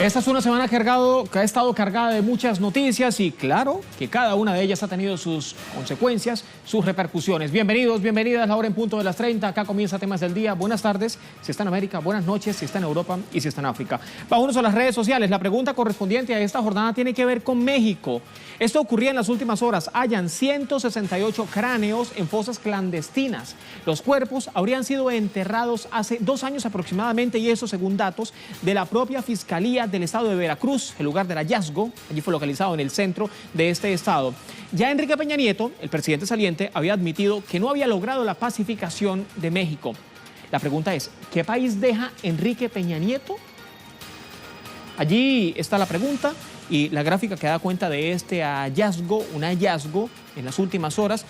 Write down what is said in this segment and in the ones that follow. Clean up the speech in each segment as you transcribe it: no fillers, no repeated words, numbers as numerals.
Esta es una semana que ha estado cargada de muchas noticias y claro que cada una de ellas ha tenido sus consecuencias, sus repercusiones. Bienvenidos, bienvenidas, la hora en punto de las 30. Acá comienza Temas del Día. Buenas tardes si está en América, buenas noches si está en Europa y si está en África. Vámonos a las redes sociales. La pregunta correspondiente a esta jornada tiene que ver con México. Esto ocurría en las últimas horas. Hallan 168 cráneos en fosas clandestinas. Los cuerpos habrían sido enterrados hace 2 años aproximadamente y eso según datos de la propia Fiscalía del estado de Veracruz, el lugar del hallazgo. Allí fue localizado en el centro de este estado. Ya Enrique Peña Nieto, el presidente saliente, había admitido que no había logrado la pacificación de México. La pregunta es, ¿qué país deja Enrique Peña Nieto? Allí está la pregunta y la gráfica que da cuenta de este hallazgo, un hallazgo en las últimas horas.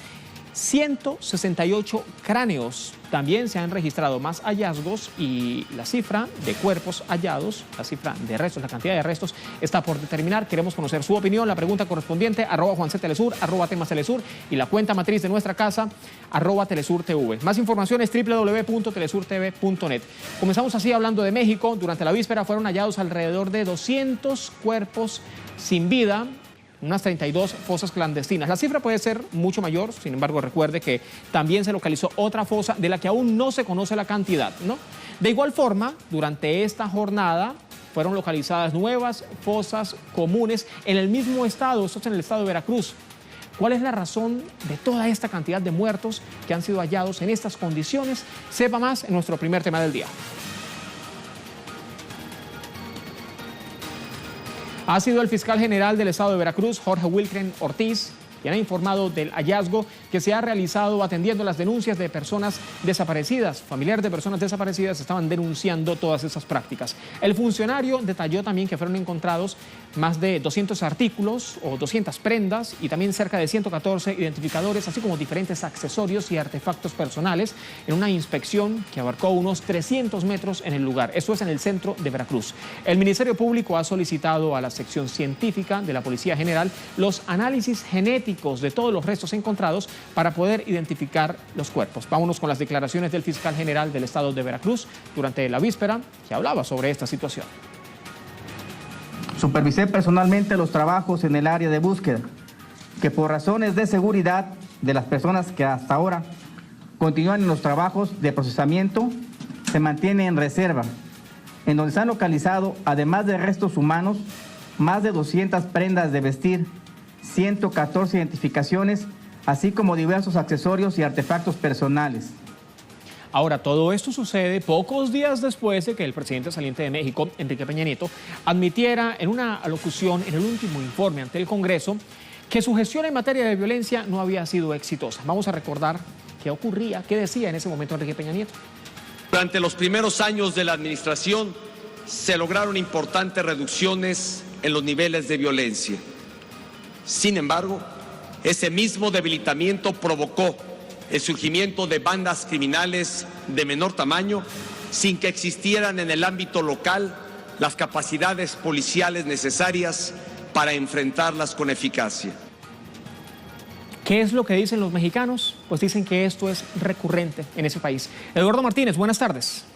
168 cráneos. También se han registrado más hallazgos y la cifra de cuerpos hallados, la cifra de restos, la cantidad de restos está por determinar. Queremos conocer su opinión. La pregunta correspondiente, @JuanCTelesur, @temastelesur y la cuenta matriz de nuestra casa, @TelesurTV. Más información es www.telesurtv.net. Comenzamos así hablando de México. Durante la víspera fueron hallados alrededor de 200 cuerpos sin vida, unas 32 fosas clandestinas. La cifra puede ser mucho mayor, sin embargo, recuerde que también se localizó otra fosa de la que aún no se conoce la cantidad, ¿no? De igual forma, durante esta jornada fueron localizadas nuevas fosas comunes en el mismo estado, esto es en el estado de Veracruz. ¿Cuál es la razón de toda esta cantidad de muertos que han sido hallados en estas condiciones? Sepa más en nuestro primer tema del día. Ha sido el fiscal general del estado de Veracruz, Jorge Wilkren Ortiz, quien ha informado del hallazgo que se ha realizado atendiendo las denuncias de personas desaparecidas. Familiares de personas desaparecidas estaban denunciando todas esas prácticas. El funcionario detalló también que fueron encontrados más de 200 artículos o 200 prendas y también cerca de 114 identificadores, así como diferentes accesorios y artefactos personales en una inspección que abarcó unos 300 metros en el lugar. Esto es en el centro de Veracruz. El Ministerio Público ha solicitado a la sección científica de la Policía General los análisis genéticos de todos los restos encontrados para poder identificar los cuerpos. Vámonos con las declaraciones del fiscal general del estado de Veracruz durante la víspera, que hablaba sobre esta situación. Supervisé personalmente los trabajos en el área de búsqueda, que por razones de seguridad de las personas que hasta ahora continúan en los trabajos de procesamiento, se mantiene en reserva, en donde se han localizado, además de restos humanos, más de 200 prendas de vestir, 114 identificaciones, así como diversos accesorios y artefactos personales. Ahora, todo esto sucede pocos días después de que el presidente saliente de México, Enrique Peña Nieto, admitiera en una alocución en el último informe ante el Congreso que su gestión en materia de violencia no había sido exitosa. Vamos a recordar qué ocurría, qué decía en ese momento Enrique Peña Nieto. Durante los primeros años de la administración se lograron importantes reducciones en los niveles de violencia. Sin embargo, ese mismo debilitamiento provocó el surgimiento de bandas criminales de menor tamaño sin que existieran en el ámbito local las capacidades policiales necesarias para enfrentarlas con eficacia. ¿Qué es lo que dicen los mexicanos? Pues dicen que esto es recurrente en ese país. Eduardo Martínez, buenas tardes.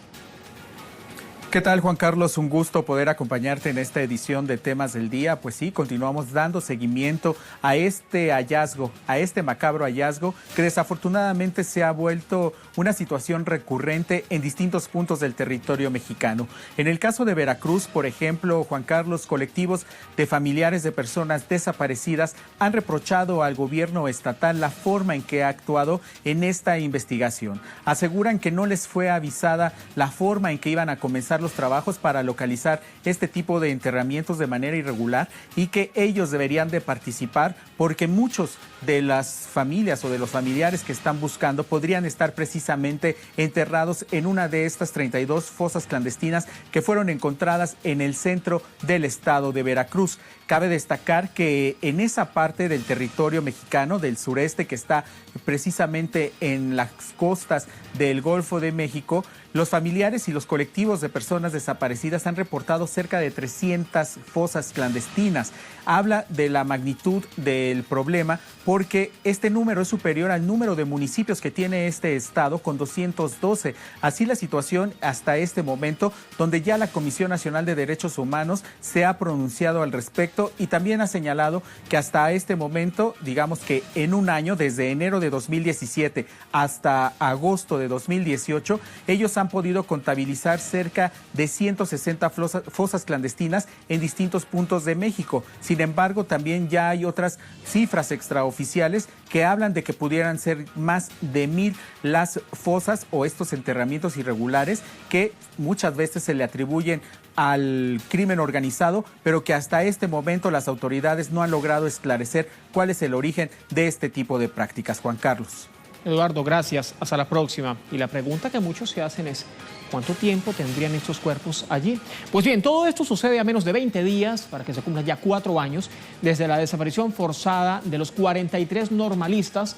¿Qué tal, Juan Carlos? Un gusto poder acompañarte en esta edición de Temas del Día. Pues sí, continuamos dando seguimiento a este hallazgo, a este macabro hallazgo que desafortunadamente se ha vuelto una situación recurrente en distintos puntos del territorio mexicano. En el caso de Veracruz, por ejemplo, Juan Carlos, colectivos de familiares de personas desaparecidas han reprochado al gobierno estatal la forma en que ha actuado en esta investigación. Aseguran que no les fue avisada la forma en que iban a comenzar los trabajos para localizar este tipo de enterramientos de manera irregular y que ellos deberían de participar porque muchos de las familias o de los familiares que están buscando podrían estar precisamente enterrados en una de estas 32 fosas clandestinas que fueron encontradas en el centro del estado de Veracruz. Cabe destacar que en esa parte del territorio mexicano, del sureste, que está precisamente en las costas del Golfo de México, Los familiares y los colectivos de personas desaparecidas han reportado cerca de 300 fosas clandestinas. Habla de la magnitud del problema porque este número es superior al número de municipios que tiene este estado, con 212. Así la situación hasta este momento, donde ya la Comisión Nacional de Derechos Humanos se ha pronunciado al respecto y también ha señalado que hasta este momento, digamos que en un año, desde enero de 2017 hasta agosto de 2018, ellos han podido contabilizar cerca de 160 fosas clandestinas en distintos puntos de México. Sin embargo, también ya hay otras cifras extraoficiales que hablan de que pudieran ser más de 1000 las fosas o estos enterramientos irregulares que muchas veces se le atribuyen al crimen organizado, pero que hasta este momento las autoridades no han logrado esclarecer cuál es el origen de este tipo de prácticas. Juan Carlos. Eduardo, gracias. Hasta la próxima. Y la pregunta que muchos se hacen es, ¿cuánto tiempo tendrían estos cuerpos allí? Pues bien, todo esto sucede a menos de 20 días, para que se cumplan ya 4 años, desde la desaparición forzada de los 43 normalistas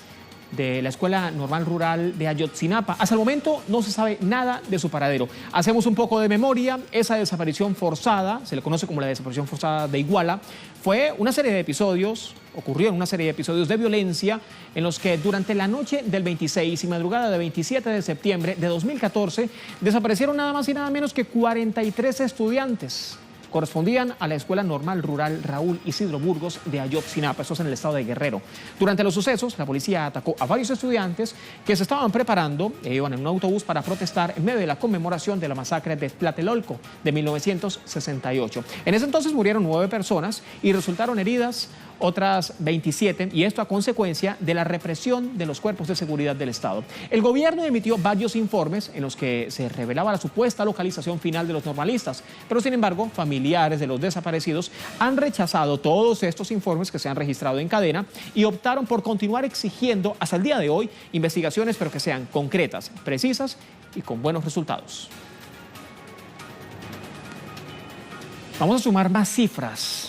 de la Escuela Normal Rural de Ayotzinapa. Hasta el momento no se sabe nada de su paradero. Hacemos un poco de memoria. Esa desaparición forzada, se le conoce como la desaparición forzada de Iguala, fue una serie de episodios, ocurrió en una serie de episodios de violencia en los que durante la noche del 26 y madrugada del 27 de septiembre de 2014 desaparecieron nada más y nada menos que 43 estudiantes. Correspondían a la Escuela Normal Rural Raúl Isidro Burgos de Ayotzinapa, eso es en el estado de Guerrero. Durante los sucesos, la policía atacó a varios estudiantes que se estaban preparando e iban en un autobús para protestar en medio de la conmemoración de la masacre de Tlatelolco de 1968. En ese entonces murieron 9 personas y resultaron heridas otras 27, y esto a consecuencia de la represión de los cuerpos de seguridad del Estado. El gobierno emitió varios informes en los que se revelaba la supuesta localización final de los normalistas, pero sin embargo, familiares de los desaparecidos han rechazado todos estos informes que se han registrado en cadena y optaron por continuar exigiendo hasta el día de hoy investigaciones, pero que sean concretas, precisas y con buenos resultados. Vamos a sumar más cifras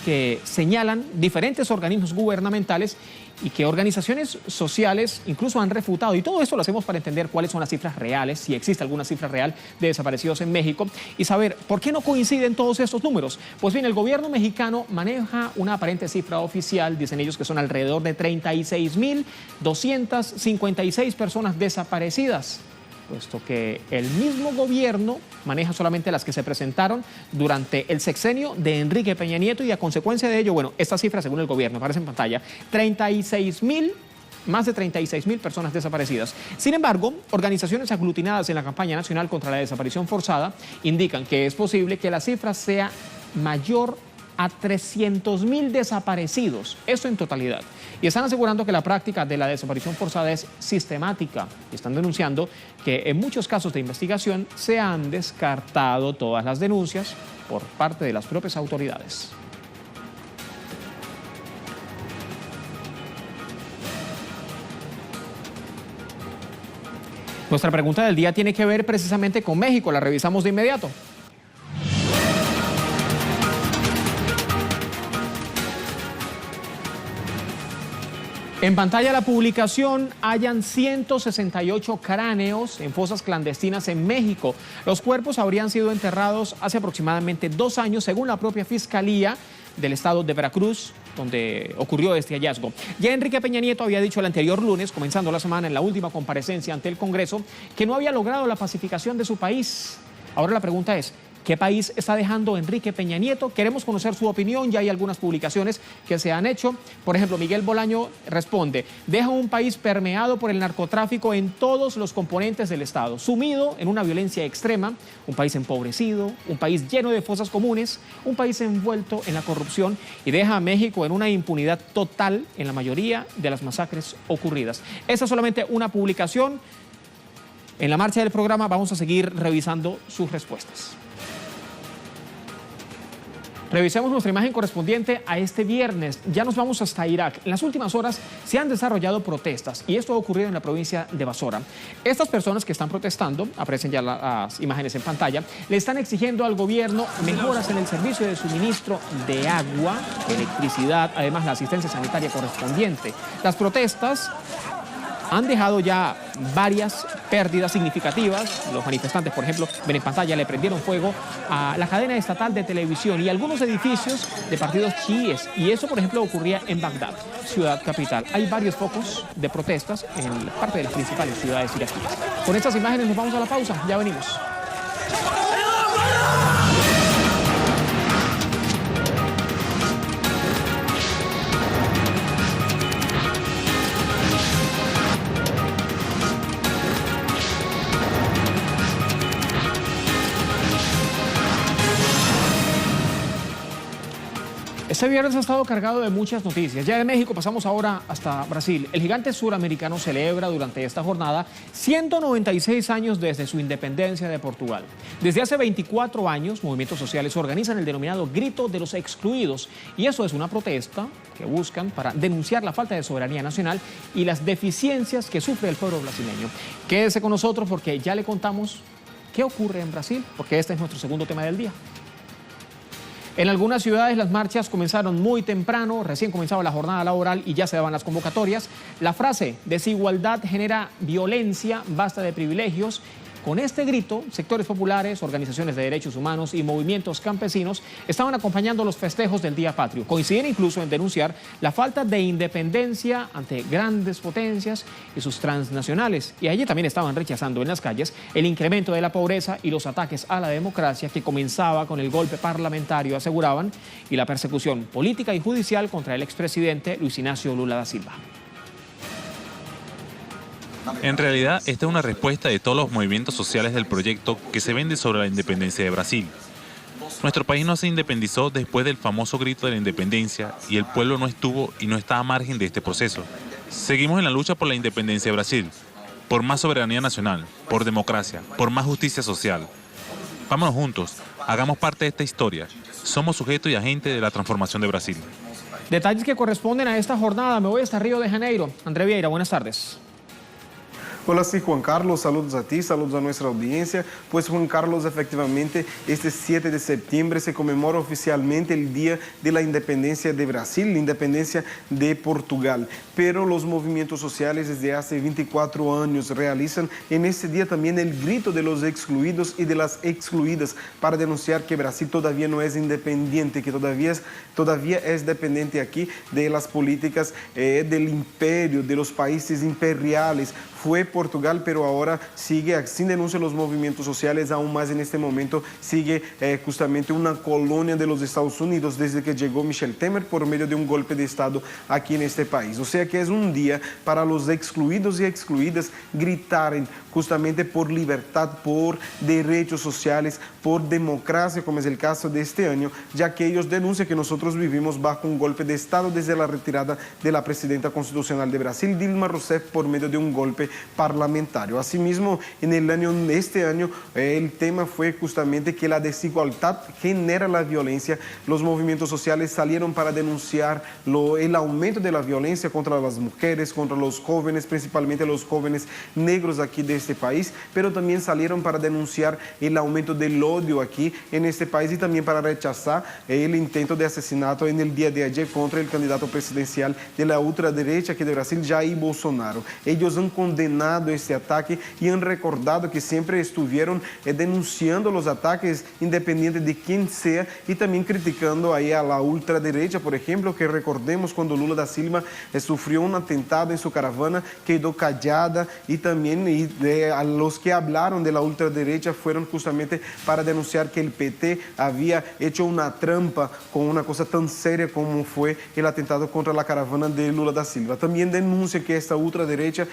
que señalan diferentes organismos gubernamentales y que organizaciones sociales incluso han refutado. Y todo esto lo hacemos para entender cuáles son las cifras reales, si existe alguna cifra real de desaparecidos en México, y saber por qué no coinciden todos estos números. Pues bien, el gobierno mexicano maneja una aparente cifra oficial, dicen ellos que son alrededor de 36.256 personas desaparecidas, puesto que el mismo gobierno maneja solamente las que se presentaron durante el sexenio de Enrique Peña Nieto, y a consecuencia de ello, bueno, esta cifra según el gobierno, aparece en pantalla, más de 36.000 personas desaparecidas. Sin embargo, organizaciones aglutinadas en la campaña nacional contra la desaparición forzada indican que es posible que la cifra sea mayor a 300.000 desaparecidos, eso en totalidad. Y están asegurando que la práctica de la desaparición forzada es sistemática y están denunciando que en muchos casos de investigación se han descartado todas las denuncias por parte de las propias autoridades. Nuestra pregunta del día tiene que ver precisamente con México, la revisamos de inmediato. En pantalla la publicación, hallan 168 cráneos en fosas clandestinas en México. Los cuerpos habrían sido enterrados hace aproximadamente 2 años, según la propia Fiscalía del estado de Veracruz, donde ocurrió este hallazgo. Ya Enrique Peña Nieto había dicho el anterior lunes, comenzando la semana en la última comparecencia ante el Congreso, que no había logrado la pacificación de su país. Ahora la pregunta es, ¿qué país está dejando Enrique Peña Nieto? Queremos conocer su opinión, ya hay algunas publicaciones que se han hecho. Por ejemplo, Miguel Bolaño responde, deja un país permeado por el narcotráfico en todos los componentes del Estado, sumido en una violencia extrema, un país empobrecido, un país lleno de fosas comunes, un país envuelto en la corrupción, y deja a México en una impunidad total en la mayoría de las masacres ocurridas. Esta es solamente una publicación. En la marcha del programa vamos a seguir revisando sus respuestas. Revisemos nuestra imagen correspondiente a este viernes. Ya nos vamos hasta Irak. En las últimas horas se han desarrollado protestas y esto ha ocurrido en la provincia de Basora. Estas personas que están protestando, aparecen ya las imágenes en pantalla, le están exigiendo al gobierno mejoras en el servicio de suministro de agua, electricidad, además la asistencia sanitaria correspondiente. Las protestas han dejado ya varias pérdidas significativas. Los manifestantes, por ejemplo, ven en pantalla, le prendieron fuego a la cadena estatal de televisión y algunos edificios de partidos chiíes. Y eso, por ejemplo, ocurría en Bagdad, ciudad capital. Hay varios focos de protestas en parte de las principales ciudades iraquíes. Con estas imágenes nos vamos a la pausa. Ya venimos. Este viernes ha estado cargado de muchas noticias. Ya de México pasamos ahora hasta Brasil. El gigante suramericano celebra durante esta jornada 196 años desde su independencia de Portugal. Desde hace 24 años, movimientos sociales organizan el denominado Grito de los Excluidos. Y eso es una protesta que buscan para denunciar la falta de soberanía nacional y las deficiencias que sufre el pueblo brasileño. Quédese con nosotros porque ya le contamos qué ocurre en Brasil, porque este es nuestro segundo tema del día. En algunas ciudades las marchas comenzaron muy temprano, recién comenzaba la jornada laboral y ya se daban las convocatorias. La frase "desigualdad genera violencia, basta de privilegios". Con este grito, sectores populares, organizaciones de derechos humanos y movimientos campesinos estaban acompañando los festejos del Día Patrio. Coinciden incluso en denunciar la falta de independencia ante grandes potencias y sus transnacionales. Y allí también estaban rechazando en las calles el incremento de la pobreza y los ataques a la democracia que comenzaba con el golpe parlamentario, aseguraban, y la persecución política y judicial contra el expresidente Luis Ignacio Lula da Silva. En realidad, esta es una respuesta de todos los movimientos sociales del proyecto que se vende sobre la independencia de Brasil. Nuestro país no se independizó después del famoso grito de la independencia y el pueblo no estuvo y no está a margen de este proceso. Seguimos en la lucha por la independencia de Brasil, por más soberanía nacional, por democracia, por más justicia social. Vámonos juntos, hagamos parte de esta historia. Somos sujetos y agentes de la transformación de Brasil. Detalles que corresponden a esta jornada. Me voy hasta Río de Janeiro. André Vieira, buenas tardes. Hola, sí, Juan Carlos, saludos a ti, saludos a nuestra audiencia. Pues Juan Carlos, efectivamente, este 7 de septiembre se conmemora oficialmente el Día de la Independencia de Brasil, la independencia de Portugal. Pero los movimientos sociales desde hace 24 años realizan en este día también el grito de los excluidos y de las excluidas para denunciar que Brasil todavía no es independiente, que todavía es dependiente aquí de las políticas del imperio, de los países imperiales. Fue Portugal, pero ahora sigue, así denuncian los movimientos sociales, aún más en este momento, sigue justamente una colonia de los Estados Unidos desde que llegó Michel Temer por medio de un golpe de Estado aquí en este país. O sea que es un día para los excluidos y excluidas gritar justamente por libertad, por derechos sociales, por democracia, como es el caso de este año, ya que ellos denuncian que nosotros vivimos bajo un golpe de Estado desde la retirada de la presidenta constitucional de Brasil, Dilma Rousseff, por medio de un golpe parlamentario. Asimismo, este año, el tema fue justamente que la desigualdad genera la violencia. Los movimientos sociales salieron para denunciar el aumento de la violencia contra las mujeres, contra los jóvenes, principalmente los jóvenes negros aquí de este país, pero también salieron para denunciar el aumento del odio aquí en este país y también para rechazar el intento de asesinato en el día de ayer contra el candidato presidencial de la ultraderecha aquí de Brasil, Jair Bolsonaro. Ellos han condenado este ataque y han recordado que siempre estuvieron denunciando los ataques independiente de quién sea y también criticando ahí a la ultraderecha, por ejemplo, que recordemos cuando Lula da Silva sufrió un atentado en su caravana, quedó callada y también a los que hablaron de la ultraderecha fueron justamente para denunciar que el PT había hecho una trampa con una cosa tan seria como fue el atentado contra la caravana de Lula da Silva. También denuncia que esta ultraderecha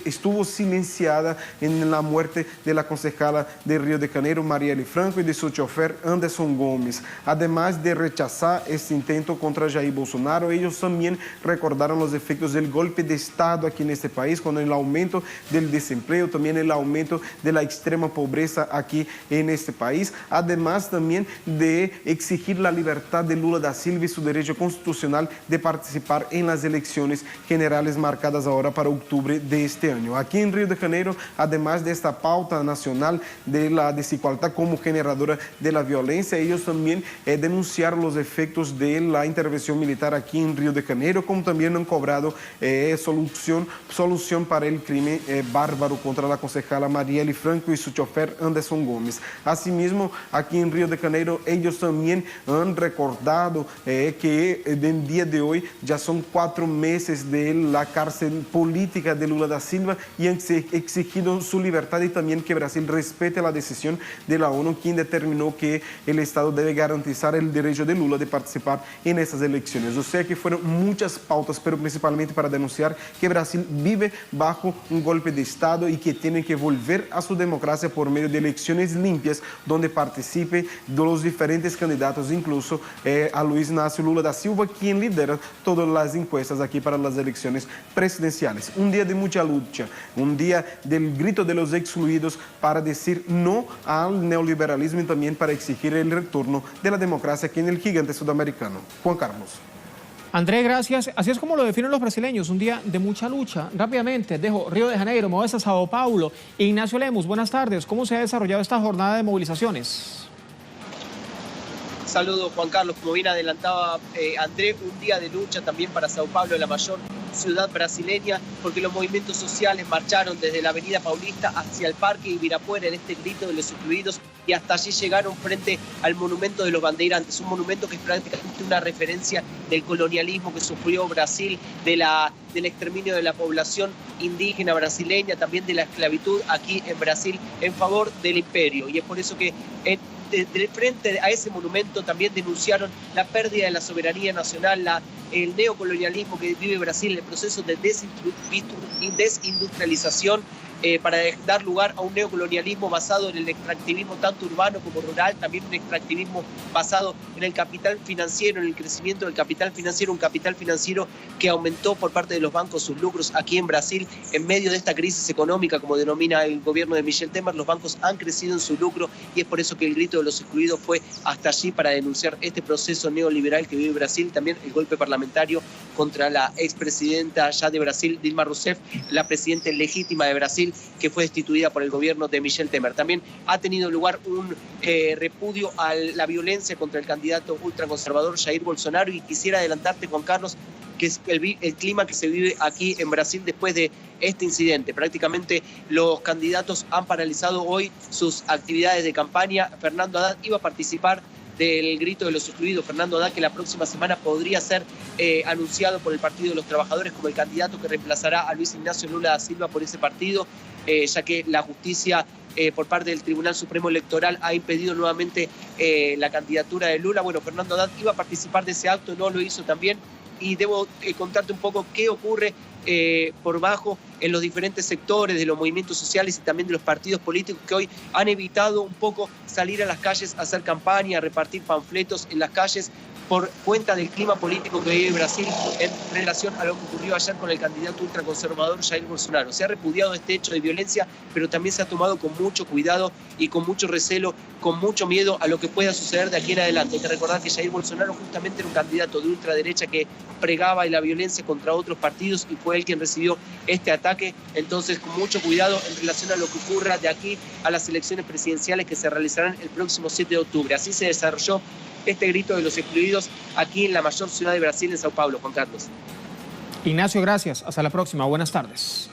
estuvo silenciada en la muerte de la concejala de Río de Janeiro, Marielle Franco, y de su chofer Anderson Gomes. Además de rechazar este intento contra Jair Bolsonaro, ellos también recordaron los efectos del golpe de Estado aquí en este país, con el aumento del desempleo, también el aumento de la extrema pobreza aquí en este país, además también de exigir la libertad de Lula da Silva y su derecho constitucional de participar en las elecciones generales marcadas ahora para octubre de este año. Aquí en Río de Janeiro, además de esta pauta nacional de la desigualdad como generadora de la violencia, ellos también denunciaron los efectos de la intervención militar aquí en Río de Janeiro, como también han cobrado solución para el crimen bárbaro contra la concejala Marielle Franco y su chofer Anderson Gómez. Asimismo, aquí en Río de Janeiro, ellos también han recordado que en día de hoy ya son 4 meses de la cárcel política de Lula da Silva y han exigido su libertad y también que Brasil respete la decisión de la ONU, quien determinó que el Estado debe garantizar el derecho de Lula de participar en esas elecciones. O sea que fueron muchas pautas, pero principalmente para denunciar que Brasil vive bajo un golpe de Estado y que tiene que volver a su democracia por medio de elecciones limpias, donde participen de los diferentes candidatos, incluso a Luis Inácio Lula da Silva, quien lidera todas las encuestas aquí para las elecciones presidenciales. Un día de mucha lucha, un día del grito de los excluidos para decir no al neoliberalismo y también para exigir el retorno de la democracia aquí en el gigante sudamericano. Juan Carlos. André, gracias. Así es como lo definen los brasileños, un día de mucha lucha. Rápidamente, dejo Río de Janeiro, me voy a Sao Paulo. Ignacio Lemus, buenas tardes. ¿Cómo se ha desarrollado esta jornada de movilizaciones? Saludos, Juan Carlos. Como bien adelantaba André, un día de lucha también para Sao Paulo, la mayor ciudad brasileña, porque los movimientos sociales marcharon desde la avenida Paulista hacia el Parque Ibirapuera en este grito de los excluidos y hasta allí llegaron frente al monumento de los bandeirantes, un monumento que es prácticamente una referencia del colonialismo que sufrió Brasil, del exterminio de la población indígena brasileña, también de la esclavitud aquí en Brasil en favor del imperio. Y es por eso que de frente a ese monumento también denunciaron la pérdida de la soberanía nacional, el neocolonialismo que vive Brasil, el proceso de desindustrialización para dar lugar a un neocolonialismo basado en el extractivismo tanto urbano como rural, también un extractivismo basado en el capital financiero, en el crecimiento del capital financiero, un capital financiero que aumentó por parte de los bancos sus lucros aquí en Brasil. En medio de esta crisis económica, como denomina el gobierno de Michel Temer, los bancos han crecido en su lucro y es por eso que el grito de los excluidos fue hasta allí para denunciar este proceso neoliberal que vive Brasil, también el golpe parlamentario contra la expresidenta ya de Brasil, Dilma Rousseff, la presidenta legítima de Brasil, que fue destituida por el gobierno de Michel Temer. También ha tenido lugar un repudio a la violencia contra el candidato ultraconservador Jair Bolsonaro y quisiera adelantarte, Juan Carlos, que es el clima que se vive aquí en Brasil después de este incidente. Prácticamente los candidatos han paralizado hoy sus actividades de campaña. Fernando Haddad iba a participar del grito de los excluidos. Fernando Haddad, que la próxima semana podría ser anunciado por el Partido de los Trabajadores como el candidato que reemplazará a Luis Ignacio Lula da Silva por ese partido, ya que la justicia por parte del Tribunal Supremo Electoral ha impedido nuevamente la candidatura de Lula. Bueno, Fernando Haddad iba a participar de ese acto, no lo hizo también, y debo contarte un poco qué ocurre por bajo en los diferentes sectores de los movimientos sociales y también de los partidos políticos que hoy han evitado un poco salir a las calles a hacer campaña, a repartir panfletos en las calles por cuenta del clima político que vive Brasil en relación a lo que ocurrió ayer con el candidato ultraconservador Jair Bolsonaro. Se ha repudiado este hecho de violencia, pero también se ha tomado con mucho cuidado y con mucho recelo, con mucho miedo a lo que pueda suceder de aquí en adelante. Hay que recordar que Jair Bolsonaro justamente era un candidato de ultraderecha que pregaba la violencia contra otros partidos y fue él quien recibió este ataque. Entonces, con mucho cuidado en relación a lo que ocurra de aquí a las elecciones presidenciales que se realizarán el próximo 7 de octubre. Así se desarrolló este grito de los excluidos aquí en la mayor ciudad de Brasil, en Sao Paulo. Juan Carlos. Ignacio, gracias. Hasta la próxima. Buenas tardes.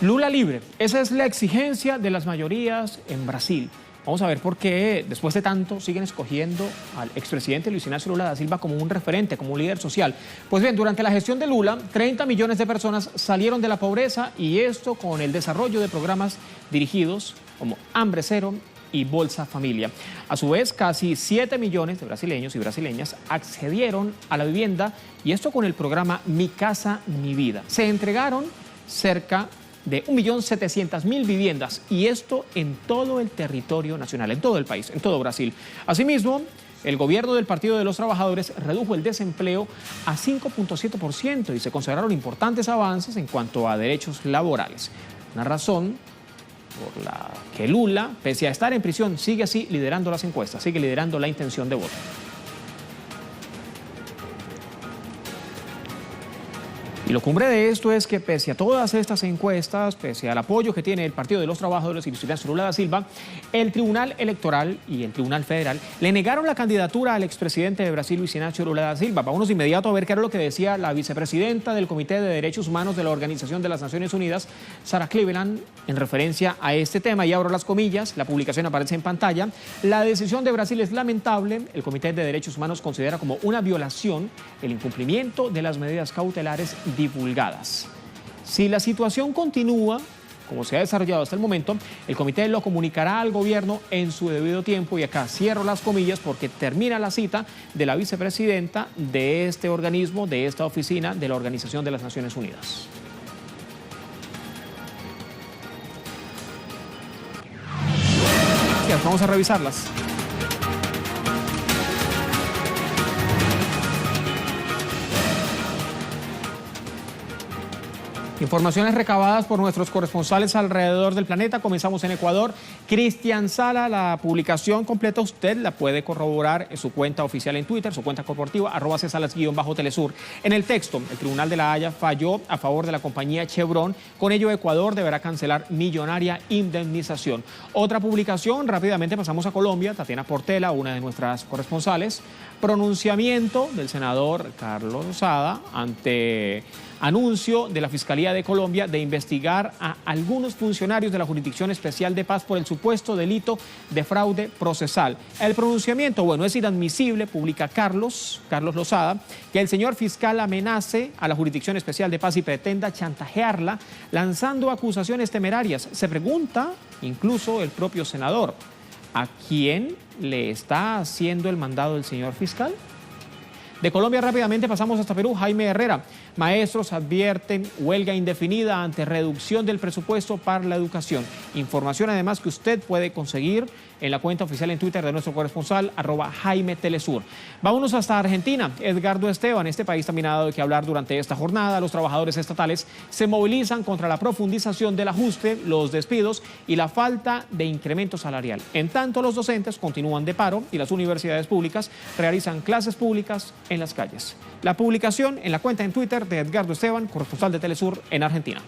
Lula libre. Esa es la exigencia de las mayorías en Brasil. Vamos a ver por qué, después de tanto, siguen escogiendo al expresidente Luis Ignacio Lula da Silva como un referente, como un líder social. Pues bien, durante la gestión de Lula, 30 millones de personas salieron de la pobreza y esto con el desarrollo de programas dirigidos como Hambre Cero y Bolsa Familia. A su vez, casi 7 millones de brasileños y brasileñas accedieron a la vivienda y esto con el programa Mi Casa, Mi Vida. Se entregaron cerca de 1.700.000 viviendas y esto en todo el territorio nacional, en todo el país, en todo Brasil. Asimismo, el gobierno del Partido de los Trabajadores redujo el desempleo a 5.7% y se consideraron importantes avances en cuanto a derechos laborales. Una razón por la que Lula, pese a estar en prisión, sigue así liderando las encuestas, sigue liderando la intención de voto. Y lo cumbre de esto es que pese a todas estas encuestas, pese al apoyo que tiene el Partido de los Trabajadores y Luis Ignacio Lula da Silva, el Tribunal Electoral y el Tribunal Federal le negaron la candidatura al expresidente de Brasil, Luis Ignacio Lula da Silva. Vámonos de inmediato a ver qué era lo que decía la vicepresidenta del Comité de Derechos Humanos de la Organización de las Naciones Unidas, Sarah Cleveland, en referencia a este tema. Y abro las comillas, la publicación aparece en pantalla. La decisión de Brasil es lamentable. El Comité de Derechos Humanos considera como una violación el incumplimiento de las medidas cautelares divulgadas. Si la situación continúa como se ha desarrollado hasta el momento, el comité lo comunicará al gobierno en su debido tiempo, y acá cierro las comillas porque termina la cita de la vicepresidenta de este organismo, de esta oficina de la Organización de las Naciones Unidas. Vamos a revisarlas. Informaciones recabadas por nuestros corresponsales alrededor del planeta. Comenzamos en Ecuador. Cristian Sala, la publicación completa usted la puede corroborar en su cuenta oficial en Twitter, su cuenta corporativa, @csalas_telesur. En el texto, el Tribunal de la Haya falló a favor de la compañía Chevron. Con ello, Ecuador deberá cancelar millonaria indemnización. Otra publicación, rápidamente pasamos a Colombia. Tatiana Portela, una de nuestras corresponsales. Pronunciamiento del senador Carlos Lozada ante anuncio de la Fiscalía de Colombia de investigar a algunos funcionarios de la Jurisdicción Especial de Paz por el supuesto delito de fraude procesal. El pronunciamiento, bueno, es inadmisible, publica Carlos Lozada, que el señor fiscal amenace a la Jurisdicción Especial de Paz y pretenda chantajearla lanzando acusaciones temerarias. Se pregunta incluso el propio senador, ¿a quién le está haciendo el mandado el señor fiscal? De Colombia rápidamente pasamos hasta Perú. Jaime Herrera. Maestros advierten huelga indefinida ante reducción del presupuesto para la educación. Información además que usted puede conseguir en la cuenta oficial en Twitter de nuestro corresponsal, @JaimeTelesur. Vámonos hasta Argentina. Edgardo Esteban. Este país también ha dado de qué hablar durante esta jornada. Los trabajadores estatales se movilizan contra la profundización del ajuste, los despidos y la falta de incremento salarial. En tanto, los docentes continúan de paro y las universidades públicas realizan clases públicas en las calles. La publicación en la cuenta en Twitter de Edgardo Esteban, corresponsal de Telesur en Argentina.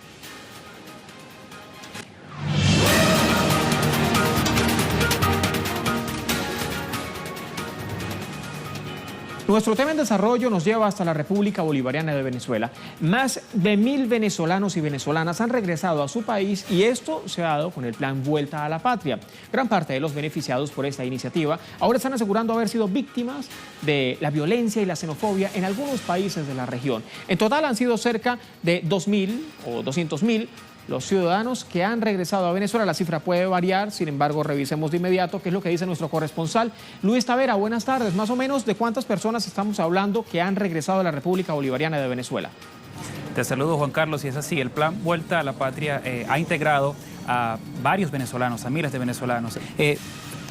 Nuestro tema en desarrollo nos lleva hasta la República Bolivariana de Venezuela. Más de 1000 venezolanos y venezolanas han regresado a su país y esto se ha dado con el plan Vuelta a la Patria. Gran parte de los beneficiados por esta iniciativa ahora están asegurando haber sido víctimas de la violencia y la xenofobia en algunos países de la región. En total han sido cerca de 2.000 o 200.000 los ciudadanos que han regresado a Venezuela. La cifra puede variar, sin embargo, revisemos de inmediato qué es lo que dice nuestro corresponsal. Luis Tavera, buenas tardes. Más o menos, ¿de cuántas personas estamos hablando que han regresado a la República Bolivariana de Venezuela? Te saludo, Juan Carlos, y es así. El plan Vuelta a la Patria ha integrado a varios venezolanos, a miles de venezolanos.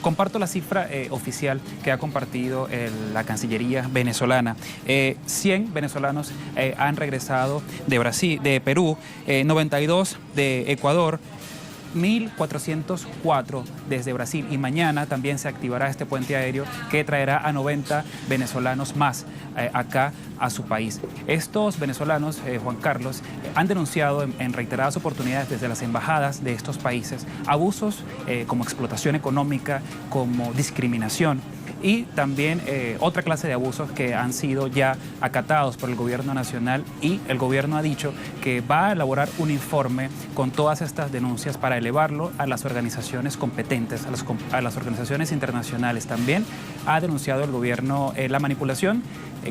Comparto la cifra oficial que ha compartido la Cancillería venezolana. 100 venezolanos han regresado de Brasil, de Perú, 92 de Ecuador, 1.404 desde Brasil, y mañana también se activará este puente aéreo que traerá a 90 venezolanos más acá a su país. Estos venezolanos, Juan Carlos, han denunciado en reiteradas oportunidades desde las embajadas de estos países abusos como explotación económica, como discriminación, y también otra clase de abusos que han sido ya acatados por el gobierno nacional, y el gobierno ha dicho que va a elaborar un informe con todas estas denuncias para elevarlo a las organizaciones competentes, a las organizaciones internacionales. También ha denunciado el gobierno la manipulación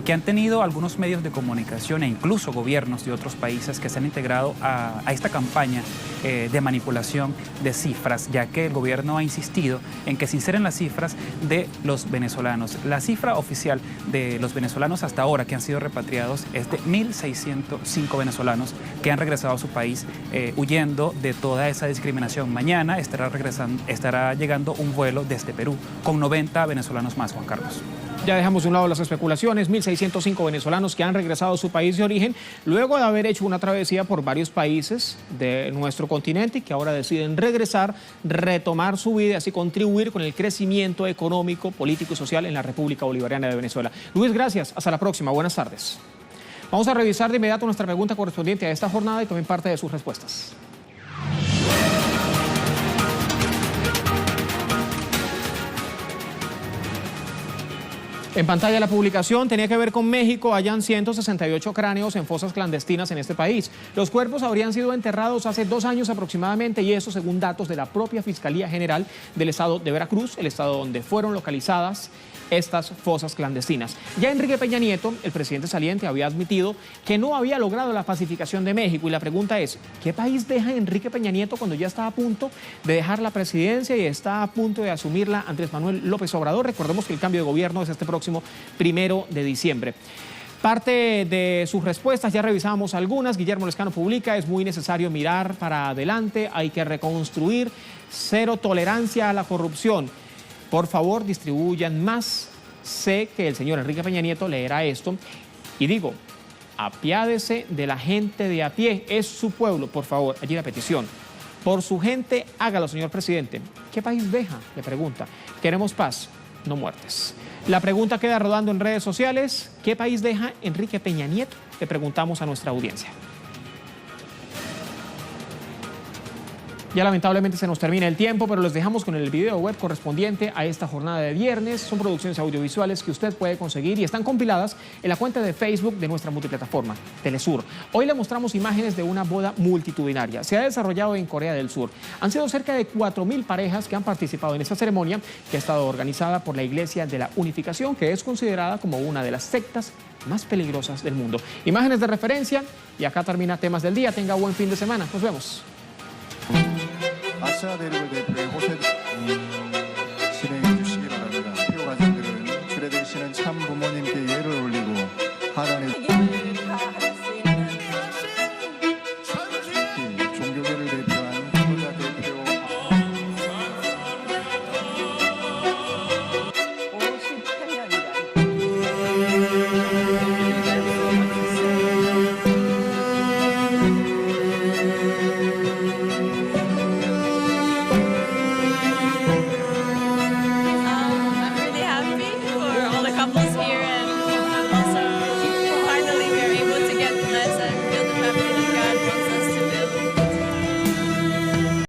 que han tenido algunos medios de comunicación e incluso gobiernos de otros países que se han integrado a esta campaña de manipulación de cifras, ya que el gobierno ha insistido en que se inseren las cifras de los venezolanos. La cifra oficial de los venezolanos hasta ahora que han sido repatriados es de 1.605 venezolanos que han regresado a su país huyendo de toda esa discriminación. Mañana estará llegando un vuelo desde Perú con 90 venezolanos más, Juan Carlos. Ya dejamos de un lado las especulaciones. 1.605 venezolanos que han regresado a su país de origen luego de haber hecho una travesía por varios países de nuestro continente y que ahora deciden regresar, retomar su vida y así contribuir con el crecimiento económico, político y social en la República Bolivariana de Venezuela. Luis, gracias. Hasta la próxima. Buenas tardes. Vamos a revisar de inmediato nuestra pregunta correspondiente a esta jornada y también parte de sus respuestas. En pantalla la publicación tenía que ver con México. Hallan 168 cráneos en fosas clandestinas en este país. Los cuerpos habrían sido enterrados hace 2 años aproximadamente y eso según datos de la propia Fiscalía General del Estado de Veracruz, el estado donde fueron localizadas estas fosas clandestinas. Ya Enrique Peña Nieto, el presidente saliente, había admitido que no había logrado la pacificación de México y la pregunta es, ¿qué país deja Enrique Peña Nieto cuando ya está a punto de dejar la presidencia y está a punto de asumirla Andrés Manuel López Obrador? Recordemos que el cambio de gobierno es este próximo 1 de diciembre. Parte de sus respuestas, ya revisamos algunas. Guillermo Lescano publica, es muy necesario mirar para adelante, hay que reconstruir, cero tolerancia a la corrupción. Por favor, distribuyan más. Sé que el señor Enrique Peña Nieto leerá esto y digo, apiádese de la gente de a pie, es su pueblo, por favor, allí la petición. Por su gente, hágalo, señor presidente. ¿Qué país deja? Le pregunta. Queremos paz, no muertes. La pregunta queda rodando en redes sociales. ¿Qué país deja Enrique Peña Nieto? Le preguntamos a nuestra audiencia. Ya lamentablemente se nos termina el tiempo, pero les dejamos con el video web correspondiente a esta jornada de viernes. Son producciones audiovisuales que usted puede conseguir y están compiladas en la cuenta de Facebook de nuestra multiplataforma, Telesur. Hoy le mostramos imágenes de una boda multitudinaria. Se ha desarrollado en Corea del Sur. Han sido cerca de 4.000 parejas que han participado en esta ceremonia que ha estado organizada por la Iglesia de la Unificación, que es considerada como una de las sectas más peligrosas del mundo. Imágenes de referencia y acá termina Temas del Día. Tenga buen fin de semana. Nos vemos. 아시아 대륙을 대표해 호텔